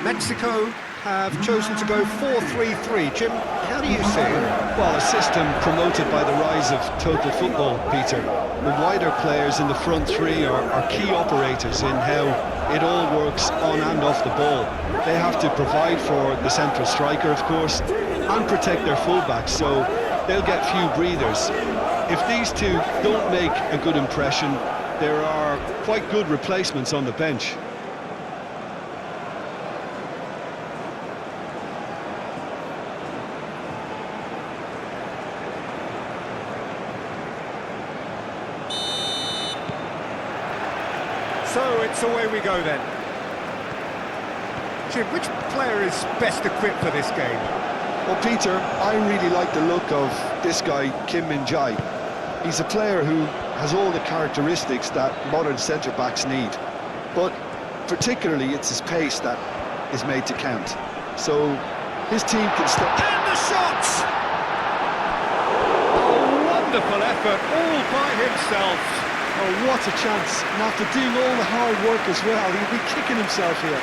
Mexico have chosen to go 4-3-3. Jim, how do you see it? Well, a system promoted by the rise of total football, Peter. The wider players in the front three are key operators in how it all works on and off the ball. They have to provide for the central striker, of course, and protect their fullbacks, so they'll get few breathers. If these two don't make a good impression, there are quite good replacements on the bench. So it's away we go then. Jim, which player is best equipped for this game? Well, Peter, I really like the look of this guy, Kim Min-jae. He's a player who has all the characteristics that modern centre-backs need. But particularly, it's his pace that is made to count. So his team can stop... And the shot! A wonderful effort, all by himself. Oh, what a chance. And after doing all the hard work as well, he'll be kicking himself here.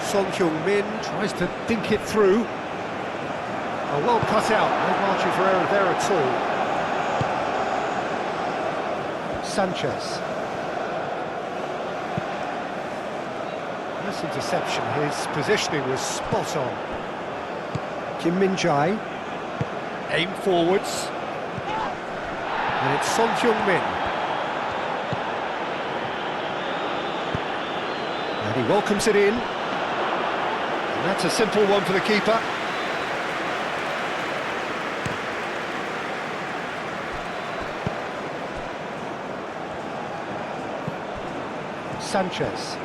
Son Heung-min tries to think it through. Oh, well cut out, no margin for error there at all. Sanchez. Nice interception, his positioning was spot on. Kim Min-jae. Aim forwards. And it's Son Heung-min. And he welcomes it in. And that's a simple one for the keeper. Sanchez.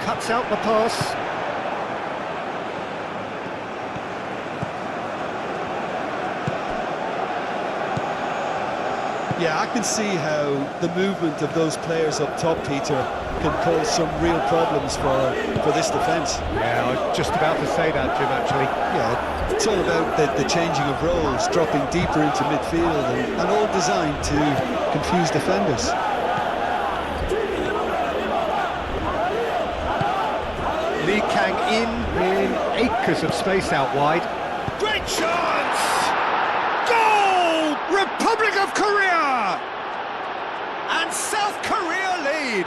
Cuts out the pass. Yeah, I can see how the movement of those players up top, Peter, can cause some real problems for this defence. Yeah, I was just about to say that, Jim, actually. Yeah, it's all about the changing of roles, dropping deeper into midfield, and all designed to confuse defenders. Lee Kang-in acres of space out wide. Great chance! Goal! Republic of Korea! And South Korea lead!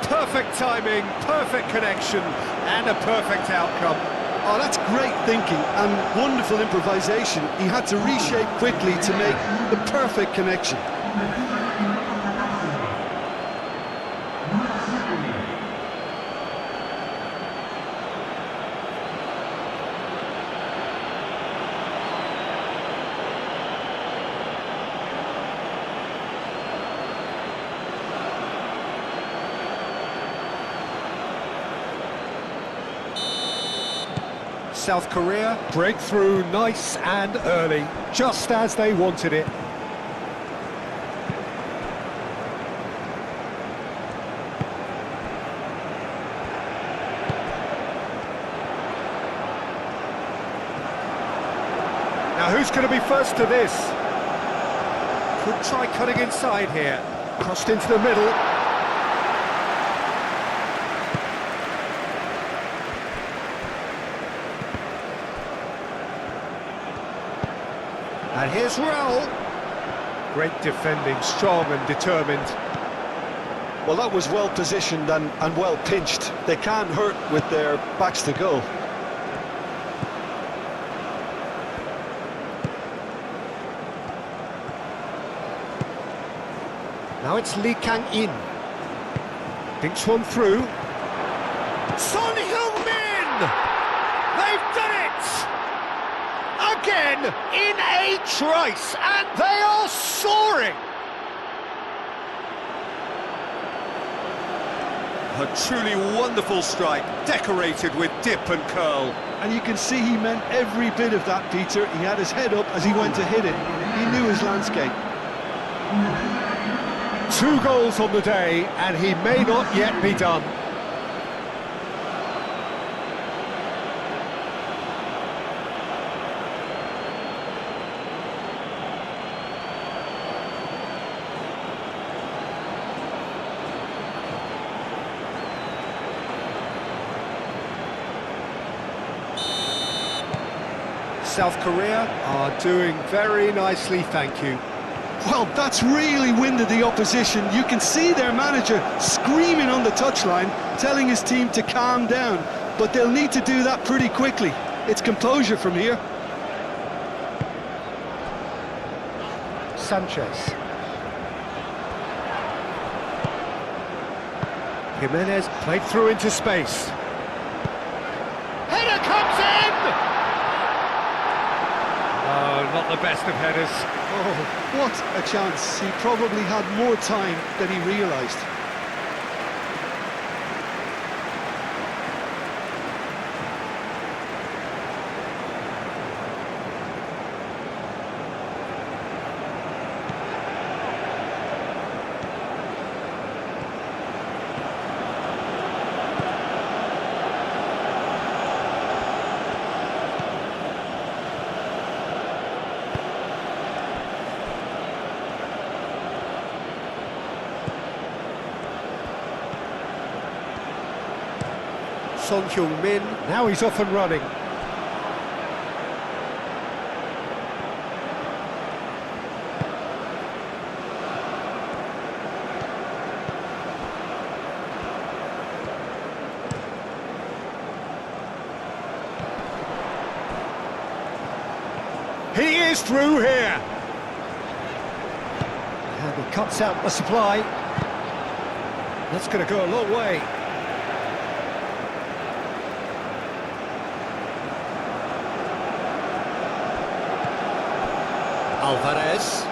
Perfect timing, perfect connection, and a perfect outcome. Oh, that's great thinking and wonderful improvisation. He had to reshape quickly to make the perfect connection. South Korea breakthrough nice and early, just as they wanted it. Now who's going to be first to this? Could try cutting inside here. Crossed into the middle. And here's Raul. Great defending, strong and determined. Well, that was well positioned and well pinched. They can't hurt with their backs to goal. Now it's Lee Kang-in. Thinks one through. Son Heung-min! They've done it! Again in a trice, and they are soaring! A truly wonderful strike, decorated with dip and curl. And you can see he meant every bit of that, Peter. He had his head up as he went to hit it. He knew his landscape. 2 goals on the day, and he may not yet be done. South Korea are doing very nicely, thank you. Well, that's really winded the opposition. You can see their manager screaming on the touchline, telling his team to calm down. But they'll need to do that pretty quickly. It's composure from here. Sanchez. Jimenez played through into space. Header comes in! Oh, not the best of headers. Oh, what a chance. He probably had more time than he realised. Son Heung-min, now he's off and running. He is through here. And he cuts out the supply. That's going to go a long way. Alvarez.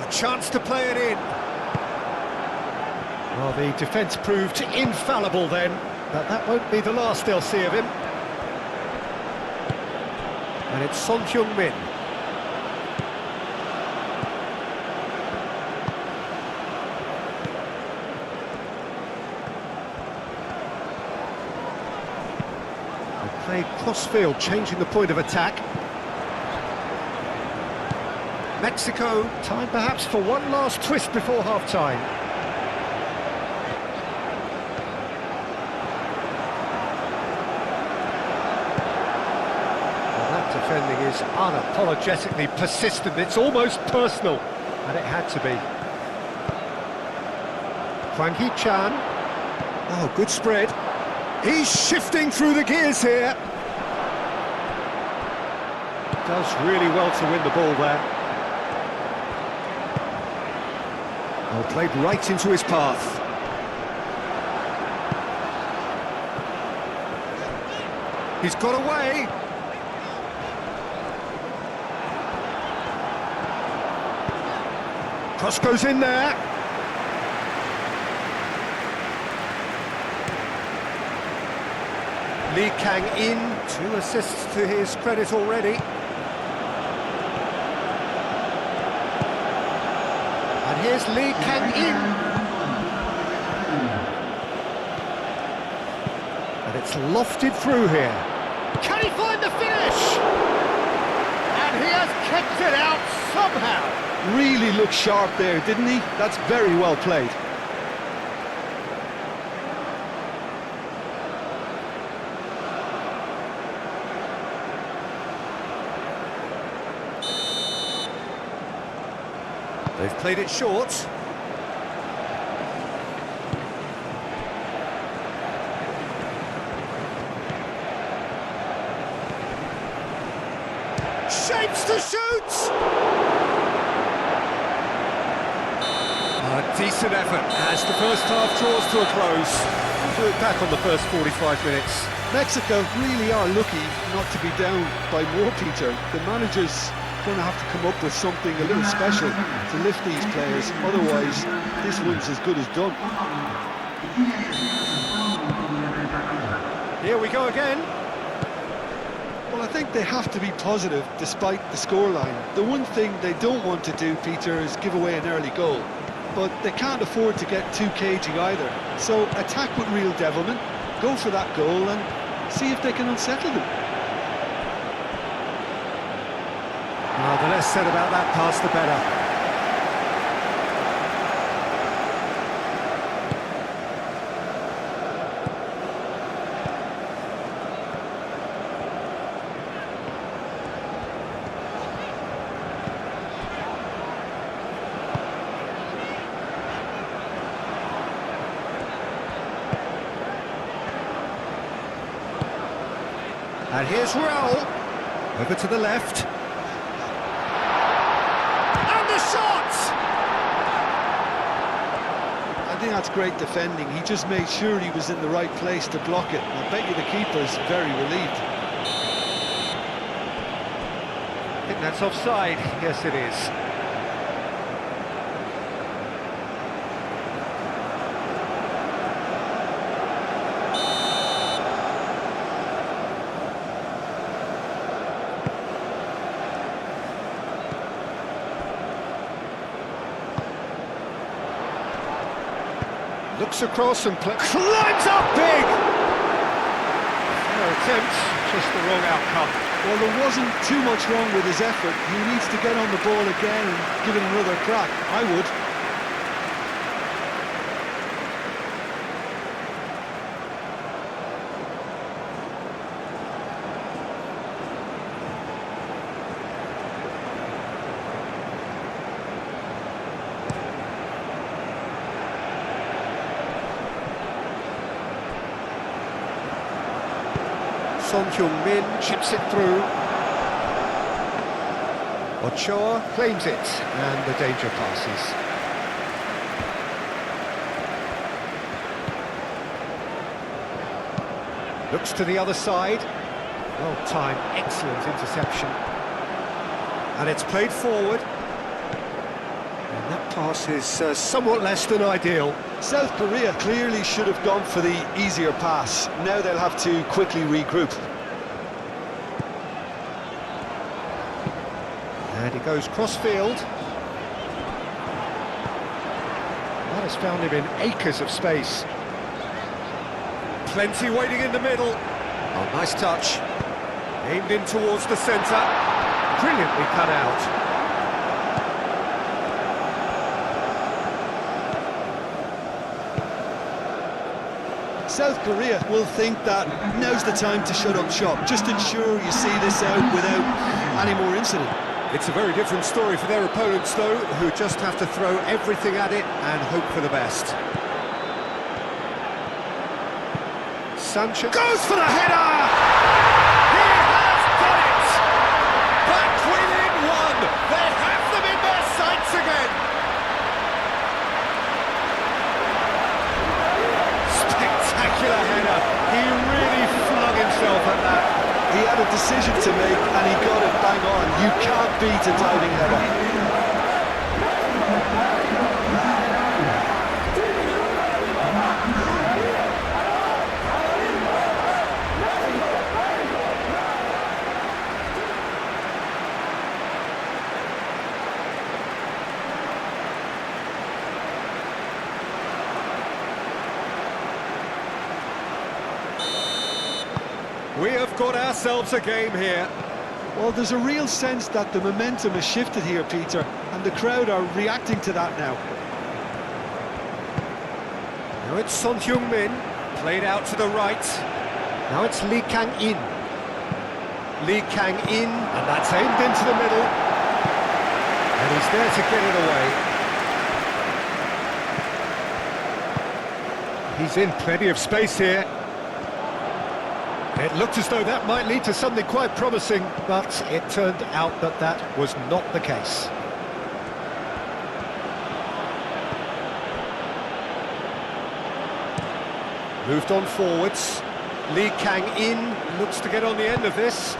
A chance to play it in. Well, the defence proved infallible then, but that won't be the last they'll see of him. And it's Son Heung-min. Played cross-field, changing the point of attack. Mexico, time perhaps for one last twist before half-time. Well, that defending is unapologetically persistent. It's almost personal, and it had to be. Hwang Hee-chan. Oh, good spread. He's shifting through the gears here. Does really well to win the ball there. Well, played right into his path. He's got away. Cross goes in there. Lee Kang-in, 2 assists to his credit already. And here's Lee Kang-in. And it's lofted through here. Can he find the finish? And he has kept it out somehow. Really looked sharp there, didn't he? That's very well played. They've played it short. Shapes to shoot! A decent effort as the first half draws to a close. We'll do it back on the first 45 minutes. Mexico really are lucky not to be down by more, Peter. The manager's going to have to come up with something a little special to lift these players. Otherwise, this one's as good as done. Here we go again. Well, I think they have to be positive despite the scoreline. The one thing they don't want to do, Peter, is give away an early goal. But they can't afford to get too cagey either. So attack with real devilment, go for that goal and see if they can unsettle them. Well, the less said about that pass, the better. And here's Raul, over to the left. And the shot! I think that's great defending. He just made sure he was in the right place to block it. I bet you the keeper's very relieved. I think that's offside. Yes, it is. Looks across and climbs up big! Fair attempt, just the wrong outcome. Well, there wasn't too much wrong with his effort. He needs to get on the ball again and give it another crack. I would. Son Heung-min chips it through. Ochoa claims it, and the danger passes. Looks to the other side. Well timed, excellent interception. And it's played forward. And that pass is somewhat less than ideal. South Korea clearly should have gone for the easier pass. Now they'll have to quickly regroup. And he goes cross-field. That has found him in acres of space. Plenty waiting in the middle. Oh, nice touch. Aimed in towards the centre. Brilliantly cut out. South Korea will think that now's the time to shut up shop. Just ensure you see this out without any more incident. It's a very different story for their opponents, though, who just have to throw everything at it and hope for the best. Sanchez goes for the header! He has done it! Back within one! They have them in their sights again! Spectacular header! He really flung himself at that. He had a decision to make and he got it bang on. You can't beat a diving header. We have got ourselves a game here. Well, there's a real sense that the momentum has shifted here, Peter, and the crowd are reacting to that now. Now it's Son Heung-min, played out to the right. Now it's Lee Kang-in. Lee Kang-in, and that's aimed into the middle. And he's there to get it away. He's in plenty of space here. It looked as though that might lead to something quite promising, but it turned out that that was not the case. Moved on forwards. Lee Kang-in looks to get on the end of this.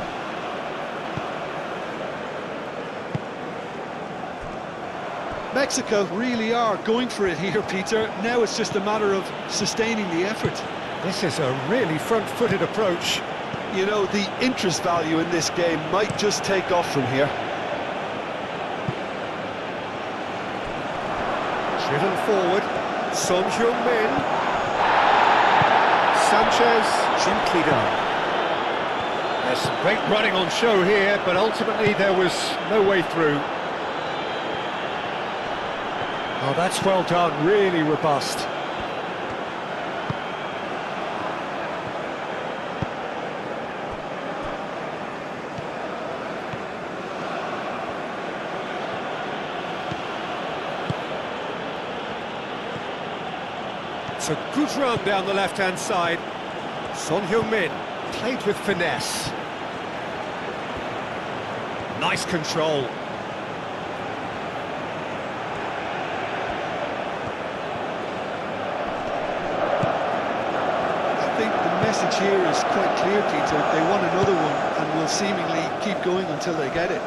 Mexico really are going for it here, Peter. Now it's just a matter of sustaining the effort. This is a really front-footed approach. You know, the interest value in this game might just take off from here. Driven forward, Son Heung-min. Sanchez, gently done. There's some great running on show here, but ultimately there was no way through. Oh, that's well done, really robust. It's a good run down the left-hand side. Son Heung-min played with finesse. Nice control. I think the message here is quite clear, Peter. They want another one and will seemingly keep going until they get it.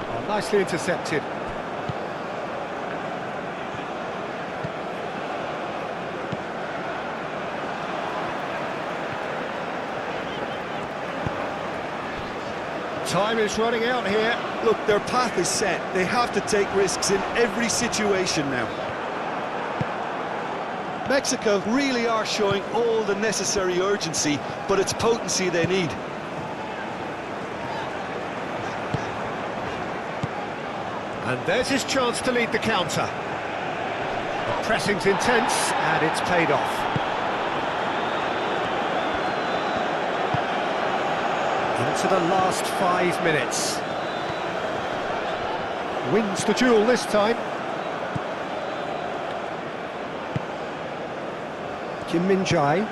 Oh, nicely intercepted. Time is running out here. Look, their path is set. They have to take risks in every situation now. Mexico really are showing all the necessary urgency, but it's potency they need. And there's his chance to lead the counter. The pressing's intense, and it's paid off. Into the last 5 minutes. Wins the duel this time. Kim Min-jae.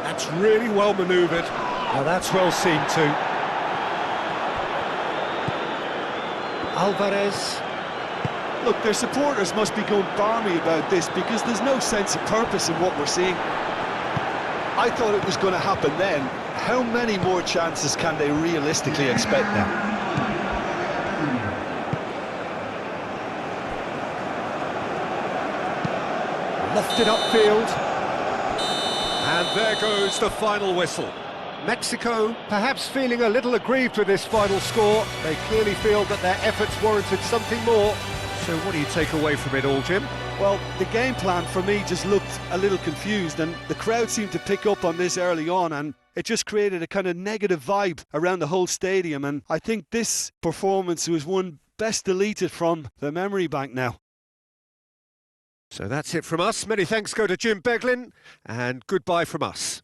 That's really well manoeuvred. Now that's well seen too. Alvarez. Look, their supporters must be going balmy about this because there's no sense of purpose in what we're seeing. I thought it was going to happen then. How many more chances can they realistically expect now? Lofted upfield. And there goes the final whistle. Mexico perhaps feeling a little aggrieved with this final score. They clearly feel that their efforts warranted something more. So what do you take away from it all, Jim? Well, the game plan for me just looked a little confused, and the crowd seemed to pick up on this early on, and it just created a kind of negative vibe around the whole stadium, and I think this performance was one best deleted from the memory bank now. So that's it from us. Many thanks go to Jim Beglin, and goodbye from us.